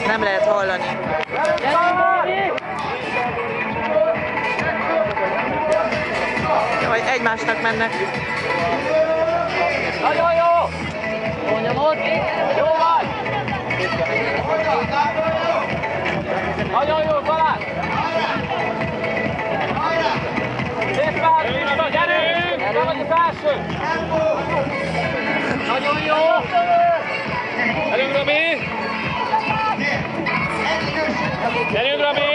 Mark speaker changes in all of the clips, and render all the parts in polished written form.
Speaker 1: Nem lehet hallani. Vagy egymásnak mennek.
Speaker 2: Nagyon jó! Jó nyomod! Jó vagy! Nagyon jó, Balázs! Szép pár, gyerünk! Te vagy az első! Nagyon jó! Gyerünk, Robi! Gyerünk, Robi!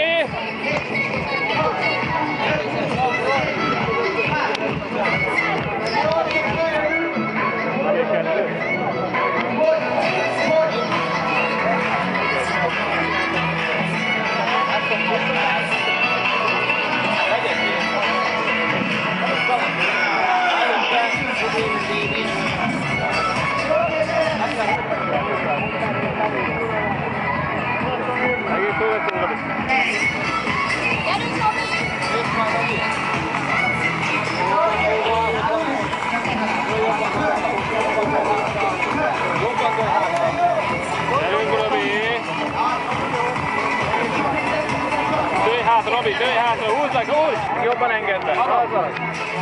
Speaker 3: Robi, dőj hátra, húzzak, húzz! Jobban engedd be. Azaz.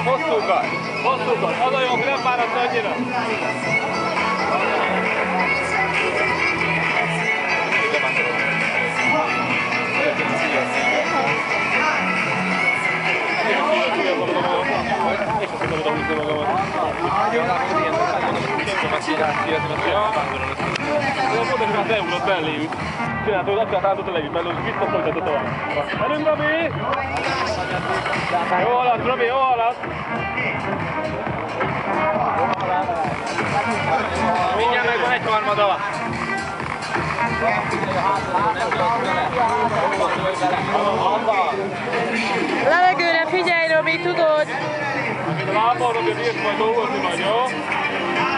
Speaker 3: Hosszúkat. Hosszúkat. Az a jó, nem fáradsz annyira. Pont beugrott belléjük. Csináltad, azt kellett átadta lejjük, mert visszafolytatott tovább. Gyerünk, Robi! Jó alatt, Robi, jó alatt! Mindjárt megvan egy harmada.
Speaker 1: Levegőre figyelj, Robi, tudod?
Speaker 3: A lábbal, Robi, bírsz majd dolgozni majd, jó?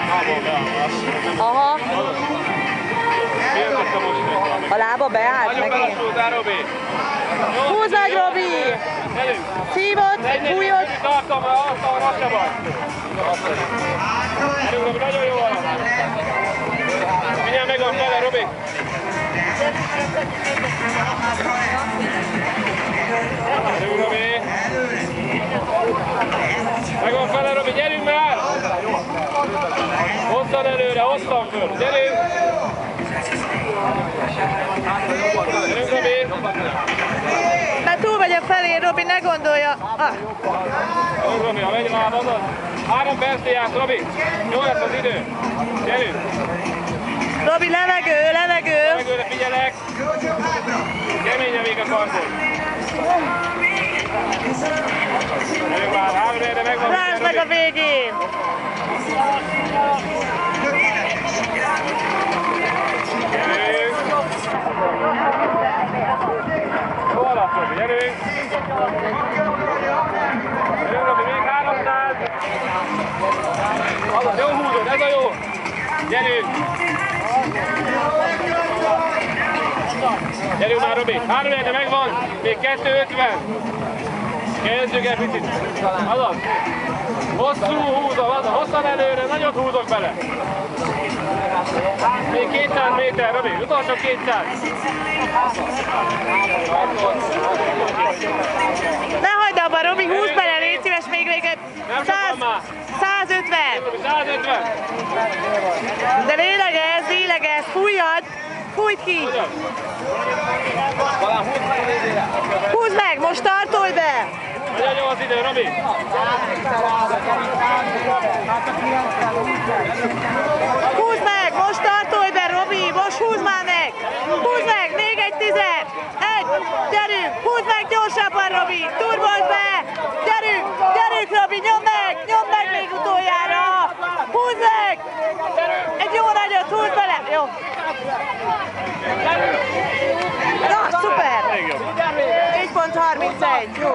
Speaker 3: Lábbal beállás.
Speaker 1: Aha. A lába beállt
Speaker 3: megint. Nagyon belassultál, Robi.
Speaker 1: Húzd meg, Robi! Szívod, fújod.
Speaker 3: Tartom, arra se vagy. Gyerünk, Robi, nagyon jó alatt. Mindjárt megvan fele, Robi. Gyerünk, Robi. Megvan fele, Robi, gyerünk már! Hosszan előre, hosszan föl, gyerünk! Gyerünk, Robi!
Speaker 1: Már túl vagy a felén, Robi, ne gondolja.
Speaker 3: Gyerünk, Robi, ha megy már, azaz. 3 percig jársz, Robi! Jó lesz az idő! Gyerünk!
Speaker 1: Robi, levegő, levegő!
Speaker 3: Levegőre figyelek! Keményen még a karton! Gyerünk már, 3 helyre megvan!
Speaker 1: Rásd meg a végén!
Speaker 3: Gyerünk! Jó alatt, Robi, gyerünk! Gyerünk, Robi, még 300! Azaz, jó húzod, ez a jó! Gyerünk! Gyerünk már, Robi! 3 helyre megvan! Még 250! Kezdjük el picit! Azaz! Hosszú húzom, azaz! Hosszan előre, nagyot húzok bele! Még 200 méter, Robi! Utolsó 200!
Speaker 1: Ne hagyd abba, Robi, húzd bele, légy szíves, még 150!
Speaker 3: 150!
Speaker 1: De lélegezz, fújjad! Fújt ki! Húzd meg, most tartolj be!
Speaker 3: Nagyon jó az idő, Robi!
Speaker 1: Húzd meg, most tartolj be, Robi! Most húzd már meg! Húzd meg, még egy 10! Gyerünk! Húzd meg gyorsabban, Robi! Turbozd be! Gyerünk! Gyerünk, Robi! Nyomd meg még utoljára! Húzd meg! Egy jó nagyot, húzd bele! Jó! Na, szuper! 4.31, jó!